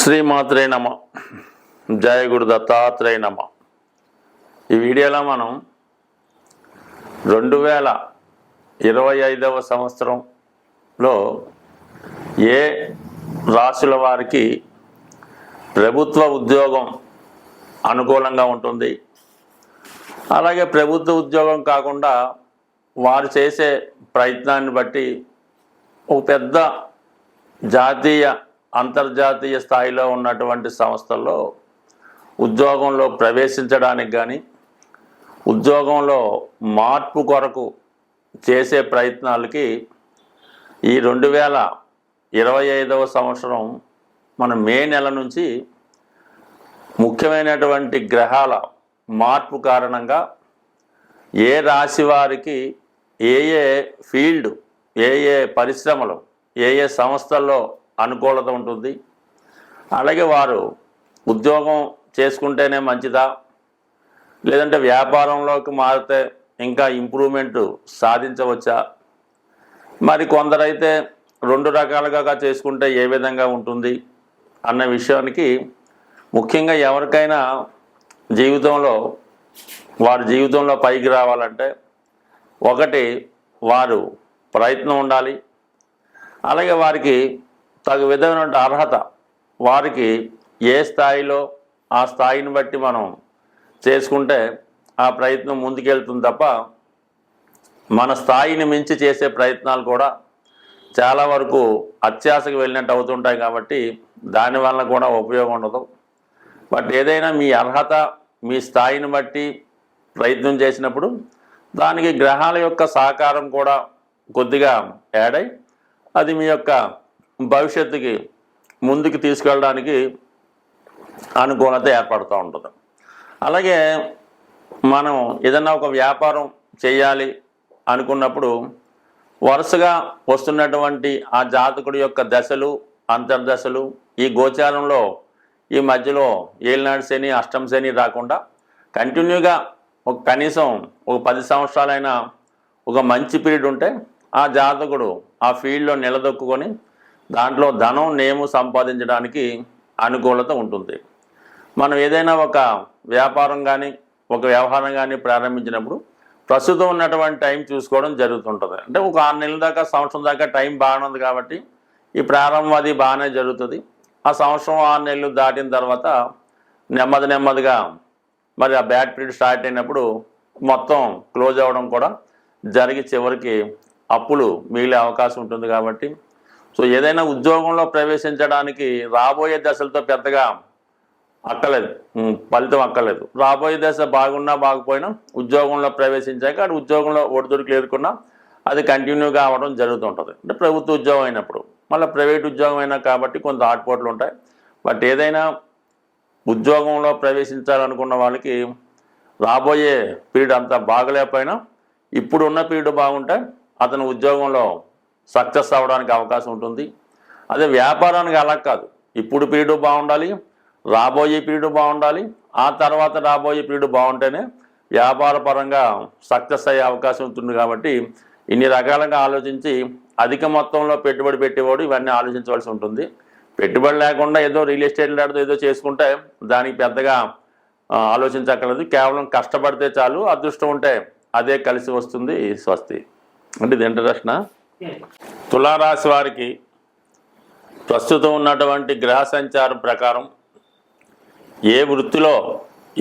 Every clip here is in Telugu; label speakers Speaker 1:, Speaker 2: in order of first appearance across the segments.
Speaker 1: శ్రీమాత్రే నమ. జయ గురు దత్తాత్రేయ నమ. ఈ వీడియోలో మనం 2025వ సంవత్సరంలో ఏ రాశుల వారికి ప్రభుత్వ ఉద్యోగం అనుకూలంగా ఉంటుంది, అలాగే ప్రభుత్వ ఉద్యోగం కాకుండా వారు చేసే ప్రయత్నాన్ని బట్టి ఒక పెద్ద జాతీయ అంతర్జాతీయ స్థాయిలో ఉన్నటువంటి సంస్థల్లో ఉద్యోగంలో ప్రవేశించడానికి కానీ ఉద్యోగంలో మార్పు కొరకు చేసే ప్రయత్నాలకి ఈ 2025వ సంవత్సరం మన మే నెల నుంచి ముఖ్యమైనటువంటి గ్రహాల మార్పు కారణంగా ఏ రాశి వారికి ఏ ఫీల్డ్, ఏ పరిశ్రమలు, ఏ సంస్థల్లో అనుకూలత ఉంటుంది, అలాగే వారు ఉద్యోగం చేసుకుంటేనే మంచిదా, లేదంటే వ్యాపారంలోకి మారితే ఇంకా ఇంప్రూవ్మెంట్ సాధించవచ్చా, మరి కొందరైతే 2 రకాలుగా చేసుకుంటే ఏ విధంగా ఉంటుంది అన్న విషయానికి ముఖ్యంగా ఎవరికైనా వారి జీవితంలో పైకి రావాలంటే ఒకటి వారు ప్రయత్నం ఉండాలి, అలాగే వారికి తగు విధమైన అర్హత, వారికి ఏ స్థాయిలో ఆ స్థాయిని బట్టి మనం చేసుకుంటే ఆ ప్రయత్నం ముందుకెళ్తుంది తప్ప మన స్థాయిని మించి చేసే ప్రయత్నాలు కూడా చాలా వరకు అత్యాశకు వెళ్ళినట్టు అవుతుంటాయి. కాబట్టి దానివల్ల కూడా ఉపయోగం ఉండదు. బట్ ఏదైనా మీ అర్హత, మీ స్థాయిని బట్టి ప్రయత్నం చేసినప్పుడు దానికి గ్రహాల యొక్క సహకారం కూడా కొద్దిగా యాడ్ అయ్యి అది మీ యొక్క భవిష్యత్తుకి ముందుకు తీసుకెళ్ళడానికి అనుకూలత ఏర్పడుతూ ఉంటుంది. అలాగే మనం ఏదన్నా ఒక వ్యాపారం చేయాలి అనుకున్నప్పుడు వరుసగా వస్తున్నటువంటి ఆ జాతకుడి యొక్క దశలు, అంతర్దశలు, ఈ గోచారంలో ఈ మధ్యలో ఏలినాడు శని, అష్టమ శని రాకుండా కంటిన్యూగా కనీసం ఒక 10 సంవత్సరాలైనా ఒక మంచి పీరియడ్ ఉంటే ఆ జాతకుడు ఆ ఫీల్డ్లో నిలదొక్కుని దాంట్లో ధనం, నేము సంపాదించడానికి అనుకూలత ఉంటుంది. మనం ఏదైనా ఒక వ్యాపారం కానీ ఒక వ్యవహారం కానీ ప్రారంభించినప్పుడు ప్రస్తుతం ఉన్నటువంటి టైం చూసుకోవడం జరుగుతుంటుంది. అంటే ఒక 6 నెలల దాకా, సంవత్సరం దాకా టైం బాగానే ఉంది కాబట్టి ఈ ప్రారంభం అది బాగానే జరుగుతుంది. ఆ సంవత్సరం 6 నెలలు దాటిన తర్వాత నెమ్మదిగా మరి ఆ బ్యాడ్ పీరియడ్ స్టార్ట్ అయినప్పుడు మొత్తం క్లోజ్ అవ్వడం కూడా జరిగి చివరికి అప్పులు మిగిలే అవకాశం ఉంటుంది. కాబట్టి ఏదైనా ఉద్యోగంలో ప్రవేశించడానికి రాబోయే దశలతో పెద్దగా ఫలితం అక్కర్లేదు. రాబోయే దశ బాగున్నా బాగుపోయినా ఉద్యోగంలో ప్రవేశించాక అది ఉద్యోగంలో ఒడిదుడుకులు ఎదుర్కొన్నా అది కంటిన్యూగా అవ్వడం జరుగుతుంటుంది. అంటే ప్రభుత్వ ఉద్యోగం అయినప్పుడు, మళ్ళీ ప్రైవేట్ ఉద్యోగం అయినా కాబట్టి కొంత ఆటుపోట్లు ఉంటాయి. బట్ ఏదైనా ఉద్యోగంలో ప్రవేశించాలనుకున్న వాళ్ళకి రాబోయే పీరియడ్ అంతా బాగలేకపోయినా ఇప్పుడు ఉన్న పీరియడ్ బాగుంటే అతను ఉద్యోగంలో సక్సెస్ అవ్వడానికి అవకాశం ఉంటుంది. అదే వ్యాపారానికి అలా కాదు, ఇప్పుడు పీరియడ్ బాగుండాలి, రాబోయే పీరియడ్ బాగుండాలి, ఆ తర్వాత రాబోయే పీరియడ్ బాగుంటేనే వ్యాపార పరంగా సక్సెస్ అయ్యే అవకాశం ఉంటుంది. కాబట్టి ఇన్ని రకాలుగా ఆలోచించి అధిక మొత్తంలో పెట్టుబడి పెట్టేవాడు ఇవన్నీ ఆలోచించవలసి ఉంటుంది. పెట్టుబడి లేకుండా ఏదో రియల్ ఎస్టేట్ లాంటిదో ఏదో చేసుకుంటే దానికి పెద్దగా ఆలోచించక్కర్లేదు. కేవలం కష్టపడితే చాలు, అదృష్టం ఉంటే అదే కలిసి వస్తుంది. స్వస్తి. అంటే ఇది ఇంట్రడక్షన్. తులారాశి వారికి ప్రస్తుతం ఉన్నటువంటి గ్రహ సంచారం ప్రకారం ఏ వృత్తిలో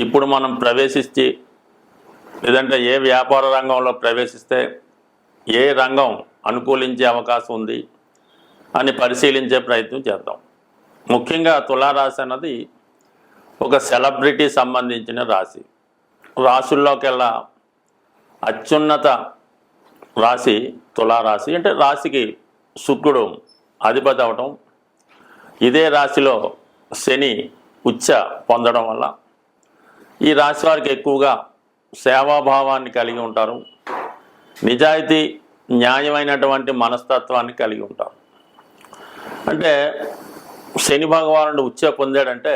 Speaker 1: ఇప్పుడు మనం ప్రవేశించి, లేదంటే ఏ వ్యాపార రంగంలో ప్రవేశిస్తే ఏ రంగం అనుకూలించే అవకాశం ఉంది అని పరిశీలించే ప్రయత్నం చేద్దాం. ముఖ్యంగా తులారాశి అన్నది ఒక సెలబ్రిటీ సంబంధించిన రాశి. రాశుల్లోకెల్లా అత్యున్నత రాశి తులారాశి. అంటే రాశికి శుక్రుడు అధిపతి అవటం, ఇదే రాశిలో శని ఉచ్చ పొందడం వల్ల ఈ రాశి వారికి ఎక్కువగా సేవాభావాన్ని కలిగి ఉంటారు. నిజాయితీ, న్యాయమైనటువంటి మనస్తత్వాన్ని కలిగి ఉంటారు. అంటే శని భగవానుడు ఉచ్చ పొందాడంటే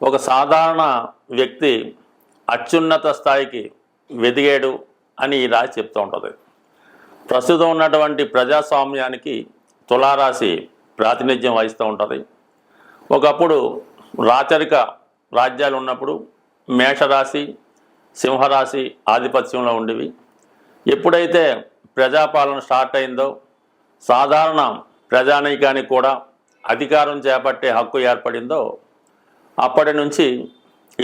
Speaker 1: ఒక సాధారణ వ్యక్తి అత్యున్నత స్థాయికి వెదిగాడు అని ఈ రాశి చెప్తూ ఉంటుంది. ప్రస్తుతం ఉన్నటువంటి ప్రజాస్వామ్యానికి తులారాశి ప్రాతినిధ్యం వహిస్తూ ఉంటుంది. ఒకప్పుడు రాచరిక రాజ్యాలు ఉన్నప్పుడు మేషరాశి సింహరాశి ఆధిపత్యంలో ఉండేవి. ఎప్పుడైతే ప్రజాపాలన స్టార్ట్ అయిందో సాధారణ ప్రజానీకానికి కూడా అధికారం చేపట్టే హక్కు ఏర్పడిందో అప్పటి నుంచి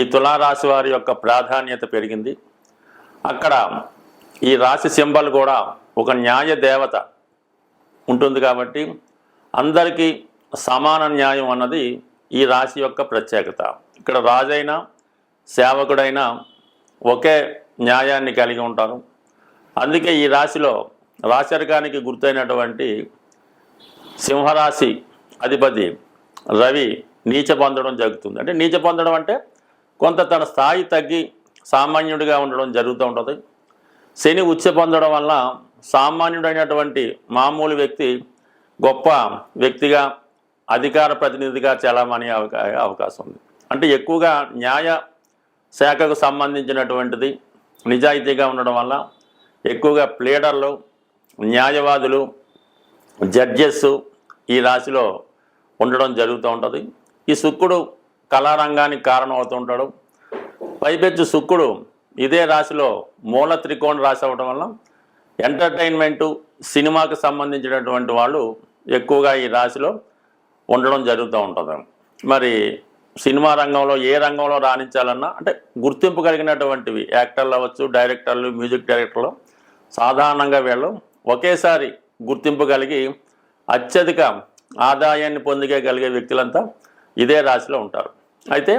Speaker 1: ఈ తులారాశి వారి యొక్క ప్రాధాన్యత పెరిగింది. అక్కడ ఈ రాశి సింబల్ కూడా ఒక న్యాయ దేవత ఉంటుంది కాబట్టి అందరికీ సమాన న్యాయం అన్నది ఈ రాశి యొక్క ప్రత్యేకత. ఇక్కడ రాజైనా సేవకుడైనా ఒకే న్యాయాన్ని కలిగి ఉంటారు. అందుకే ఈ రాశిలో రాశరికానికి గుర్తైనటువంటి సింహరాశి అధిపతి రవి నీచ పొందడం జరుగుతుంది. అంటే నీచ పొందడం అంటే కొంత తన స్థాయి తగ్గి సామాన్యుడిగా ఉండడం జరుగుతూ ఉంటుంది. శని ఉచ్చ పొందడం వల్ల సామాన్యుడైనటువంటి మామూలు వ్యక్తి గొప్ప వ్యక్తిగా అధికార ప్రతినిధిగా చలామణి అవకాశం ఉంది. అంటే ఎక్కువగా న్యాయ శాఖకు సంబంధించినటువంటిది నిజాయితీగా ఉండడం వల్ల ఎక్కువగా ప్లేడర్లు, న్యాయవాదులు, జడ్జెస్ ఈ రాశిలో ఉండడం జరుగుతూ ఉంటుంది. ఈ శుక్రుడు కళారంగానికి కారణం అవుతూ ఉంటాడు. పైపెచ్చు శుక్రుడు ఇదే రాశిలో మూల త్రికోణ రాశి అవ్వడం వల్ల ఎంటర్టైన్మెంటు, సినిమాకు సంబంధించినటువంటి వాళ్ళు ఎక్కువగా ఈ రాశిలో ఉండడం జరుగుతూ ఉంటుంది. మరి సినిమా రంగంలో ఏ రంగంలో రాణించాలన్నా అంటే గుర్తింపు కలిగినటువంటివి యాక్టర్లు అవ్వచ్చు, డైరెక్టర్లు, మ్యూజిక్ డైరెక్టర్లు సాధారణంగా వీళ్ళు ఒకేసారి గుర్తింపు కలిగి అత్యధిక ఆదాయాన్ని పొందగలిగే వ్యక్తులంతా ఇదే రాశిలో ఉంటారు. అయితే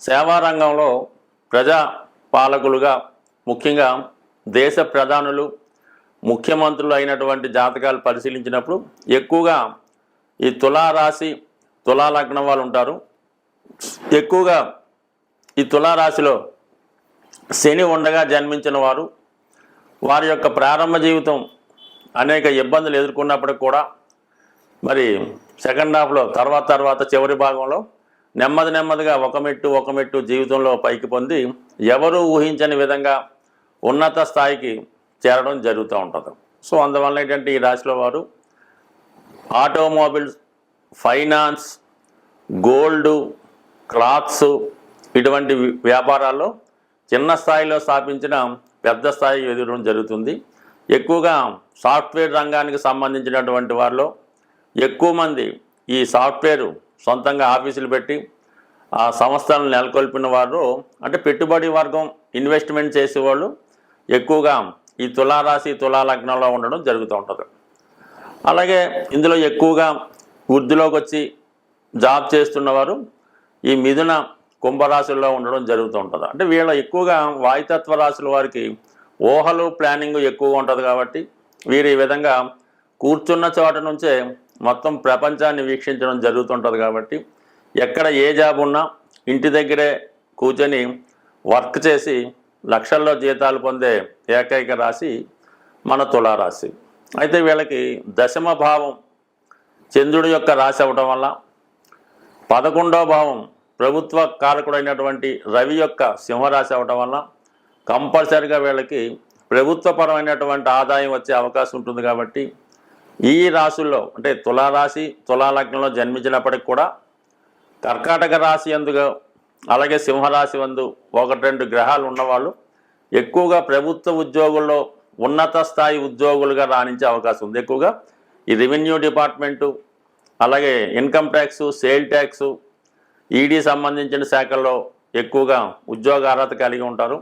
Speaker 1: సేవా రంగంలో ప్రజా పాలకులుగా ముఖ్యంగా దేశ ప్రధానులు, ముఖ్యమంత్రులు అయినటువంటి జాతకాలు పరిశీలించినప్పుడు ఎక్కువగా ఈ తులారాశి తులాలగ్నం వాళ్ళు ఉంటారు. ఎక్కువగా ఈ తులారాశిలో శని ఉండగా జన్మించిన వారు వారి యొక్క ప్రారంభ జీవితం అనేక ఇబ్బందులు ఎదుర్కొన్నప్పటికి కూడా మరి సెకండ్ హాఫ్లో తర్వాత చివరి భాగంలో నెమ్మదిగా ఒక మెట్టు జీవితంలో పైకి పొంది ఎవరూ ఊహించని విధంగా ఉన్నత స్థాయికి చేరడం జరుగుతూ ఉంటుంది. సో అందువల్ల ఏంటంటే ఈ రాశిలో వారు ఆటోమొబైల్స్, ఫైనాన్స్, గోల్డ్, క్లాత్స్ ఇటువంటి వ్యాపారాల్లో చిన్న స్థాయిలో స్థాపించిన పెద్ద స్థాయి ఎదగడం జరుగుతుంది. ఎక్కువగా సాఫ్ట్వేర్ రంగానికి సంబంధించినటువంటి వారిలో ఎక్కువ మంది ఈ సాఫ్ట్వేరు సొంతంగా ఆఫీసులు పెట్టి ఆ సంస్థలను నెలకొల్పిన వారు అంటే పెట్టుబడి వర్గం, ఇన్వెస్ట్మెంట్ చేసేవాళ్ళు ఎక్కువగా ఈ తులారాశి తులాలగ్నంలో ఉండడం జరుగుతూ ఉంటుంది. అలాగే ఇందులో ఎక్కువగా వృద్ధిలోకి వచ్చి జాబ్ చేస్తున్నవారు ఈ మిథున కుంభరాశుల్లో ఉండడం జరుగుతూ ఉంటుంది. అంటే వీళ్ళ ఎక్కువగా వాయుతత్వ రాశుల వారికి ఊహలు, ప్లానింగ్ ఎక్కువగా ఉంటుంది కాబట్టి వీరు ఈ విధంగా కూర్చున్న చోట నుంచే మొత్తం ప్రపంచాన్ని వీక్షించడం జరుగుతుంటుంది. కాబట్టి ఎక్కడ ఏ జాబ్ ఉన్నా ఇంటి దగ్గరే కూర్చొని వర్క్ చేసి లక్షల్లో జీతాలు పొందే ఏకైక రాశి మన తులారాశి. అయితే వీళ్ళకి దశమ భావం చంద్రుడి యొక్క రాశి అవ్వడం వల్ల 11వ భావం ప్రభుత్వ కారకుడైనటువంటి రవి యొక్క సింహరాశి అవ్వడం వల్ల కంపల్సరిగా వీళ్ళకి ప్రభుత్వపరమైనటువంటి ఆదాయం వచ్చే అవకాశం ఉంటుంది. కాబట్టి ఈ రాశుల్లో అంటే తులారాశి తులాలగ్నంలో జన్మించినప్పటికి కూడా కర్కాటక రాశి అందుకు అలాగే సింహరాశి వందు 1-2 గ్రహాలు ఉన్నవాళ్ళు ఎక్కువగా ప్రభుత్వ ఉద్యోగుల్లో ఉన్నత స్థాయి ఉద్యోగులుగా రాణించే అవకాశం ఉంది. ఎక్కువగా ఈ రెవెన్యూ డిపార్ట్మెంటు, అలాగే income tax, sale tax, ED సంబంధించిన శాఖల్లో ఎక్కువగా ఉద్యోగ అర్హత కలిగి ఉంటారు.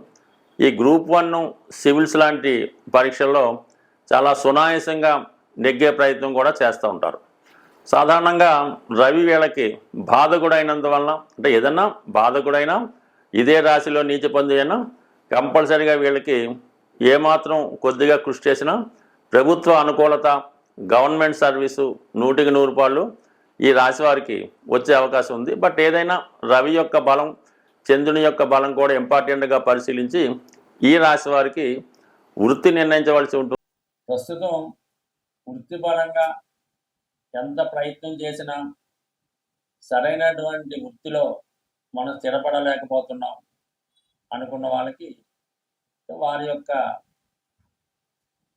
Speaker 1: ఈ గ్రూప్ 1 సివిల్స్ లాంటి పరీక్షల్లో చాలా సునాయాసంగా నెగ్గే ప్రయత్నం కూడా చేస్తూ ఉంటారు. సాధారణంగా రవి వీళ్ళకి బాధకుడైనందువలన అంటే ఏదన్నా బాధకుడైనా ఇదే రాశిలో నీచ పొందినా కంపల్సరీగా వీళ్ళకి ఏమాత్రం కొద్దిగా కృషి చేసినా ప్రభుత్వ అనుకూలత, గవర్నమెంట్ సర్వీసు 100% ఈ రాశి వారికి వచ్చే అవకాశం ఉంది. బట్ ఏదైనా రవి యొక్క బలం, చంద్రుని యొక్క బలం కూడా ఇంపార్టెంట్గా పరిశీలించి ఈ రాశి వారికి వృత్తి నిర్ణయించవలసి ఉంటుంది.
Speaker 2: ప్రస్తుతం వృత్తిపరంగా ఎంత ప్రయత్నం చేసినా సరైనటువంటి వృత్తిలో మనం స్థిరపడలేకపోతున్నాం అనుకున్న వాళ్ళకి వారి యొక్క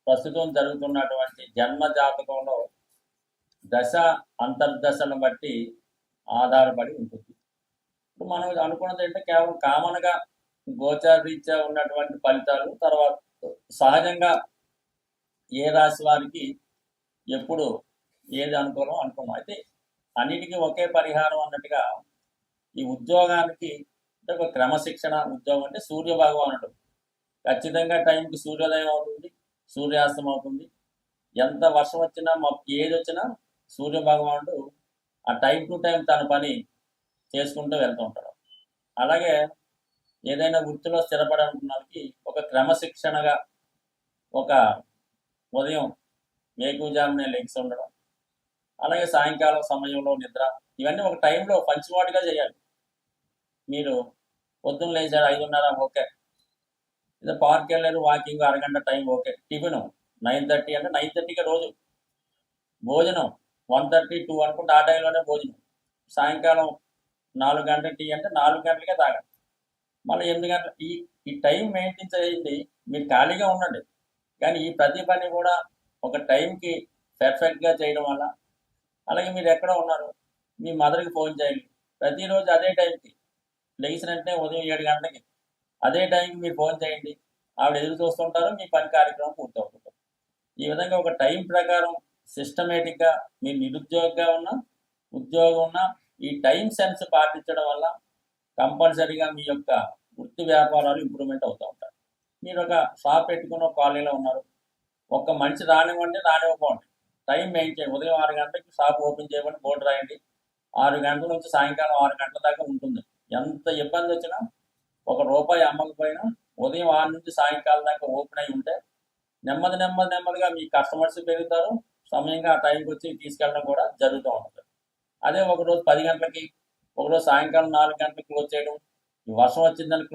Speaker 2: ప్రస్తుతం జరుగుతున్నటువంటి జన్మ జాతకంలో దశ అంతర్దశను బట్టి ఆధారపడి ఉంటుంది. ఇప్పుడు మనం అనుకున్నది ఏంటంటే కేవలం కామన్గా గోచార రీత్యా ఉన్నటువంటి ఫలితాలు, తర్వాత సహజంగా ఏ రాశి వారికి ఎప్పుడు ఏది అనుకూలం అనుకున్నాం. అయితే అన్నిటికీ ఒకే పరిహారం అన్నట్టుగా ఈ ఉద్యోగానికి అంటే ఒక క్రమశిక్షణ ఉద్యోగం అంటే సూర్య భగవానుడు ఖచ్చితంగా టైంకి సూర్యోదయం అవుతుంది, సూర్యాస్తం అవుతుంది. ఎంత వర్షం వచ్చినా ఏది వచ్చినా సూర్య భగవానుడు ఆ టైం టు టైం తన పని చేసుకుంటూ వెళ్తూ ఉంటాడు. అలాగే ఏదైనా వృత్తిలో స్థిరపడాలనుకున్న వాళ్ళకి ఒక క్రమశిక్షణగా ఒక ఉదయం వేకువజామునే లెగ్స్ ఉండడం, అలాగే సాయంకాలం సమయంలో నిద్ర, ఇవన్నీ ఒక టైంలో పంచువాటిగా చేయాలి. మీరు పొద్దున్న లేచారు 5:30 ఓకే, ఇదే పార్క్ వెళ్ళారు వాకింగ్ అరగంట టైం ఓకే, టిఫిన్ 9:30 అంటే 9:30కి రోజు భోజనం 1:30 2 అనుకుంటే ఆ టైంలోనే భోజనం, సాయంకాలం 4 గంటల టీ అంటే 4 గంటలకే తాగండి, మళ్ళీ 8 గంటల ఈ టైం మెయింటైన్ చేయండి. మీరు ఖాళీగా ఉండండి, కానీ ఈ ప్రతి పని కూడా ఒక టైంకి పర్ఫెక్ట్గా చేయడం వల్ల, అలాగే మీరు ఎక్కడ ఉన్నారు మీ మదర్కి ఫోన్ చేయండి ప్రతిరోజు అదే టైంకి, లేచినంటే ఉదయం 7 గంటలకి అదే టైంకి మీరు ఫోన్ చేయండి, ఆవిడ ఎదురు చూస్తుంటారు, మీ పని కార్యక్రమం పూర్తవుతుంది. ఈ విధంగా ఒక టైం ప్రకారం సిస్టమేటిక్గా మీరు నిరుద్యోగిగా ఉన్నా ఉద్యోగం ఉన్నా ఈ టైం సెన్స్ పాటించడం వల్ల కంపల్సరీగా మీ యొక్క వృత్తి వ్యాపారాలు ఇంప్రూవ్మెంట్ అవుతూ ఉంటాయి. మీరు ఒక షాప్ పెట్టుకున్న కాలనీలో ఉన్నారు, ఒక్క మనిషి రానివ్వకపోండి, టైం మెయింటైన్ ఉదయం 6 గంటలకి షాప్ ఓపెన్ చేయమని బోర్డు రాయండి, 6 గంటల నుంచి సాయంకాలం 6 గంటల దాకా ఉంటుంది. ఎంత ఇబ్బంది వచ్చినా ₹1 అమ్మకపోయినా ఉదయం 6 నుంచి సాయంకాలం దాకా ఓపెన్ అయి ఉంటే నెమ్మదిగా మీ కస్టమర్స్ పెరుగుతారు, సమయంగా ఆ టైంకి వచ్చి తీసుకెళ్ళడం కూడా జరుగుతూ ఉంటుంది. అదే ఒకరోజు 10 గంటలకి, ఒకరోజు సాయంకాలం 4 గంటలకు క్లోజ్ చేయడం, వర్షం వచ్చిందని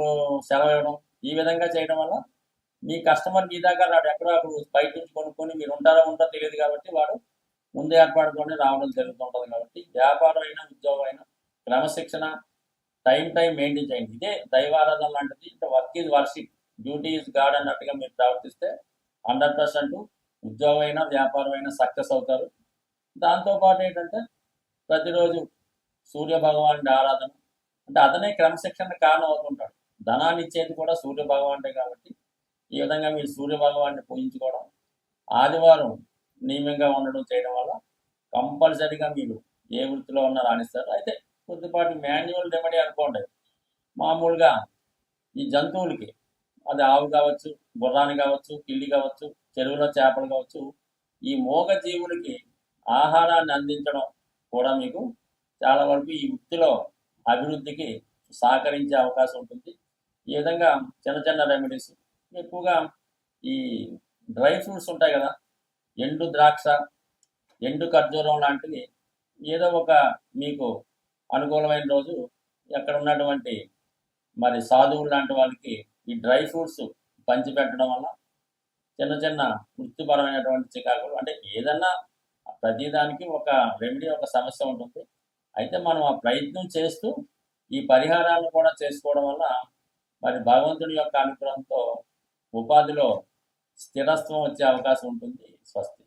Speaker 2: సెలవు ఇవ్వడం, ఈ విధంగా చేయడం వల్ల మీ కస్టమర్ మీ దాకా రాడు, ఎక్కడో అక్కడ బయట నుంచి కొనుక్కొని మీరు ఉంటారో తెలియదు కాబట్టి వాడు ముందు ఏర్పాటుతోనే రావడం జరుగుతుంటుంది. కాబట్టి వ్యాపారం అయినా ఉద్యోగం అయినా క్రమశిక్షణ టైం మెయింటైన్ చేయండి. ఇదే దైవారాధన లాంటిది. Work is worship, duty is God అన్నట్టుగా మీరు ప్రవర్తిస్తే 100% ఉద్యోగం అయినా వ్యాపారం అయినా సక్సెస్ అవుతారు. దాంతోపాటు ఏంటంటే ప్రతిరోజు సూర్య భగవానుడి ఆరాధన, అంటే అతనే క్రమశిక్షణ కారణం అవుతుంటాడు. ధనాన్ని ఇచ్చేది కూడా సూర్య భగవానుడే కాబట్టి ఈ విధంగా మీరు సూర్య భగవాన్ని పూజించుకోవడం, ఆదివారం నియమంగా ఉండడం చేయడం వల్ల కంపల్సరీగా మీరు ఏ వృత్తిలో ఉన్నా రాణిస్తారు. అయితే కొద్దిపాటి మాన్యువల్ రెమెడీ అనుకోండి, మామూలుగా ఈ జంతువులకి, అది ఆవు కావచ్చు, గుర్రాన్ని కావచ్చు, పిల్లి కావచ్చు, చెరువులో చేపలు కావచ్చు, ఈ మూగ జీవులకి ఆహారాన్ని అందించడం కూడా మీకు చాలా వరకు ఈ వృత్తిలో అభివృద్ధికి సహకరించే అవకాశం ఉంటుంది. ఈ విధంగా చిన్న రెమెడీస్ ఎక్కువగా ఈ డ్రై ఫ్రూట్స్ ఉంటాయి కదా, ఎండు ద్రాక్ష, ఎండు ఖర్జూరం లాంటివి ఏదో ఒక మీకు అనుకూలమైన రోజు ఎక్కడ ఉన్నటువంటి మరి సాధువులు లాంటి వాళ్ళకి ఈ డ్రై ఫ్రూట్స్ పంచిపెట్టడం వల్ల చిన్న వృత్తిపరమైనటువంటి చికాకులు, అంటే ఏదన్నా ప్రతిదానికి ఒక రెమెడీ, ఒక సమస్య ఉంటుంది. అయితే మనం ఆ ప్రయత్నం చేస్తూ ఈ పరిహారాలను కూడా చేసుకోవడం వల్ల మరి భగవంతుడి యొక్క అనుగ్రహంతో ఉపాధిలో స్థిరత్వం వచ్చే అవకాశం ఉంటుంది. స్వస్తి.